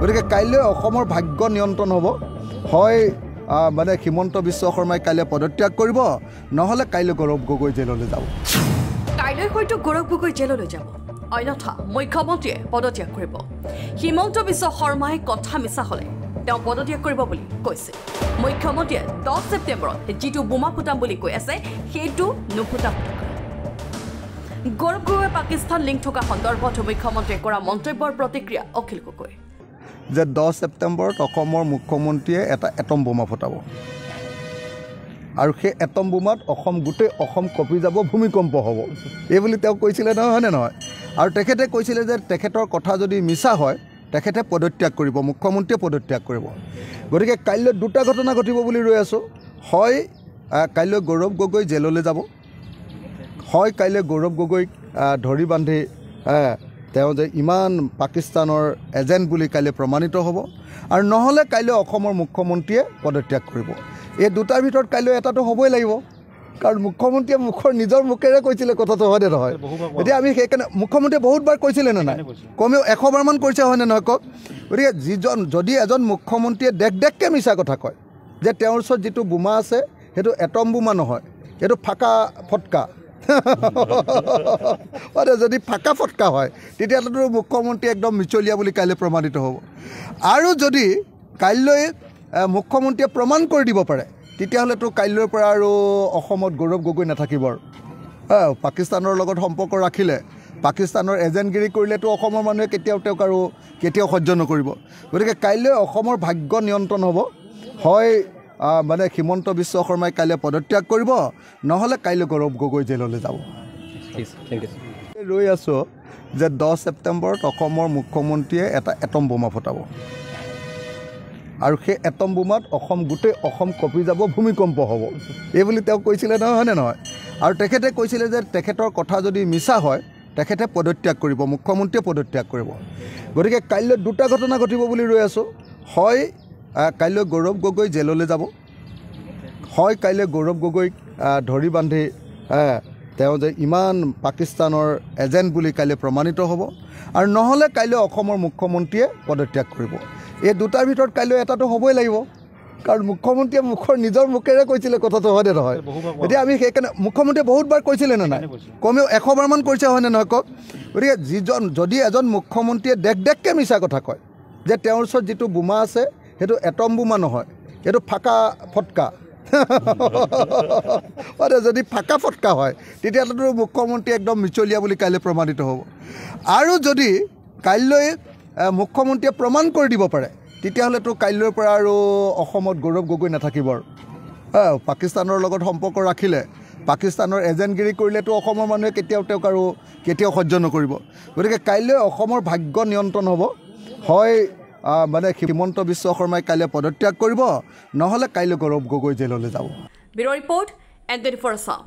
গতিকে কাইলৈ অসমৰ ভাগ্য নিয়ন্ত্ৰণ হ'ব হয় মানে হিমন্ত বিশ্ব শৰ্মাই কাইলৈ পদত্যাগ কৰিব নহ'লে কাইলৈ গৌৰৱ গগৈ জেললৈ যাব কাইলৈ হয়তো গৌৰৱ গগৈ জেললৈ যাব অন্যথা মুখ্যমন্ত্ৰীয়ে পদত্যাগ কৰিব হিমন্ত বিশ্ব শৰ্মাই কথা মিছা হ'লে তেওঁ পদত্যাগ কৰিব বুলি কৈছে মুখ্যমন্ত্ৰীয়ে 10 ছেপ্টেম্বৰত যিটো বোমা ফুটাম বুলি কৈ আছে সেইটো নুফুটাম গৌৰৱ গগৈ পাকিস্তান লিংক থকা সন্দৰ্ভত মুখ্যমন্ত্ৰীয়ে কৰা মন্তব্যৰ প্ৰতিক্ৰিয়া অখিল গগৈ যে 10 ছেপ্টেম্বৰত অসমৰ মুখ্যমন্ত্ৰীয়ে এটা এটম বোমা ফুটাব আৰু সেই এটম বোমাত গোটেই অসম কঁপি যাব ভূমিকম্প হ'ব এই বুলি তেওঁ কৈছিলে নহয়নে নহয় আৰু তেখেতে কৈছিলে যে তেখেতৰ কথা যদি মিছা হয় তেখেতে পদত্যাগ কৰিব মুখ্যমন্ত্ৰীয়ে পদত্যাগ কৰিব গতিকে কাইলৈ দুটা ঘটনা ঘটিব বুলি ৰৈ আছোঁ হয় কাইলৈ গৌৰৱ গগৈ জেললৈ যাব হয় কাইলৈ গৌৰৱ গগৈক ধৰি বান্ধি তেওঁ যে ইমান পাকিস্তানৰ এজেণ্ট বুলি কাইলৈ প্ৰমাণিত হ'ব আৰু নহ'লে কাইলৈ অসমৰ মুখ্যমন্ত্ৰীয়ে পদত্যাগ কৰিব এই দুটাৰ ভিতৰত কাইলৈ এটাটো হ'বই লাগিব কাৰণ মুখ্যমন্ত্ৰীয়ে নিজৰ মুখেৰে কৈছিলে কথাটো হয়নে নহয় এতিয়া আমি সেইকাৰণে মুখ্যমন্ত্ৰীয়ে বহুতবাৰ কৈছিলে নে নাই কমেও 100 বাৰমান কৈছে হয়নে নহয় কওক গতিকে যদি এজন মুখ্যমন্ত্ৰীয়ে দেককৈ মিছা কথা কয় যে তেওঁৰ ওচৰত যিটো বোমা আছে সেইটো এটম বোমা নহয় সেইটো ফাকা ফটকা যদি ফাকা ফটকা হয় তেতিয়াহ'লেতো মুখ্যমন্ত্ৰী একদম মিছলীয়া বুলি কাইলৈ প্ৰমাণিত হ'ব আৰু যদি কাইলৈ মুখ্যমন্ত্ৰীয়ে প্ৰমাণ কৰি দিব পাৰে তেতিয়াহ'লেতো কাইলৈৰ পৰা আৰু অসমত গৌৰৱ গগৈ নাথাকিব আৰু পাকিস্তানৰ লগত সম্পৰ্ক ৰাখিলে পাকিস্তানৰ এজেণ্টগিৰি কৰিলেতো অসমৰ মানুহে কেতিয়াও সহ্য নকৰিব গতিকে কাইলৈ অসমৰ ভাগ্য নিয়ন্ত্ৰণ হ'ব হয় মানে হিমন্ত বিশ্ব শৰ্মাই কাইলৈ পদত্যাগ কৰিব নহ'লে কাইলৈ গৌৰৱ গগৈ জেললৈ যাব ৰৈ আছোঁ যে 10 ছেপ্টেম্বৰত অসমৰ মুখ্যমন্ত্ৰীয়ে এটা এটম বোমা ফুটাব আৰু সেই এটম বোমাত গোটেই অসম কঁপি যাব ভূমিকম্প হ'ব এই বুলি তেওঁ কৈছিলে নহয়নে নহয় আৰু তেখেতে কৈছিলে যে তেখেতৰ কথা যদি মিছা হয় তেখেতে পদত্যাগ কৰিব মুখ্যমন্ত্ৰীয়ে পদত্যাগ কৰিব গতিকে কাইলৈ দুটা ঘটনা ঘটিব বুলি ৰৈ আছোঁ হয় কাইলৈ গৌৰৱ গগৈ জেললৈ যাব হয় কাইলৈ গৌৰৱ গগৈক ধৰি বান্ধি তেওঁ যে ইমান পাকিস্তানৰ এজেণ্ট বুলি কাইলৈ প্ৰমাণিত হ'ব আৰু নহ'লে কাইলৈ অসমৰ মুখ্যমন্ত্ৰীয়ে পদত্যাগ কৰিব এই দুটাৰ ভিতৰত কাইলৈ এটাটো হ'বই লাগিব কাৰণ মুখ্যমন্ত্ৰীয়ে নিজৰ মুখেৰে কৈছিলে কথাটো হয়নে নহয় এতিয়া আমি সেইকাৰণে মুখ্যমন্ত্ৰীয়ে বহুতবাৰ কৈছিলে নে নাই কমেও 100 বাৰমান কৈছে হয়নে নহয় কওক গতিকে যদি এজন মুখ্যমন্ত্ৰীয়ে দেককৈ মিছা কথা কয় যে তেওঁৰ ওচৰত যিটো বোমা আছে সেইটো এটম বোমা নহয় সেইটো ফাকা ফটকা যদি ফাকা ফটকা হয় তেতিয়াহ'লেতো মুখ্যমন্ত্ৰী একদম মিছলীয়া বুলি কাইলৈ প্ৰমাণিত হ'ব আৰু যদি কাইলৈ মুখ্যমন্ত্ৰীয়ে প্ৰমাণ কৰি দিব পাৰে তেতিয়াহ'লেতো কাইলৈৰ পৰা আৰু অসমত গৌৰৱ গগৈ নাথাকিব আৰু পাকিস্তানৰ লগত সম্পৰ্ক ৰাখিলে পাকিস্তানৰ এজেণ্টগিৰি কৰিলেতো অসমৰ মানুহে কেতিয়াও সহ্য নকৰিব গতিকে কাইলৈ অসমৰ ভাগ্য নিয়ন্ত্ৰণ হ'ব হয় মানে হিমন্ত বিশ্ব শৰ্মাই কাইলৈ পদত্যাগ কৰিব নহ'লে কাইলৈ গৌৰৱ গগৈ জেললৈ যাব ব্যুৰ ৰিপৰ্ট এণ্ড 24 আছাম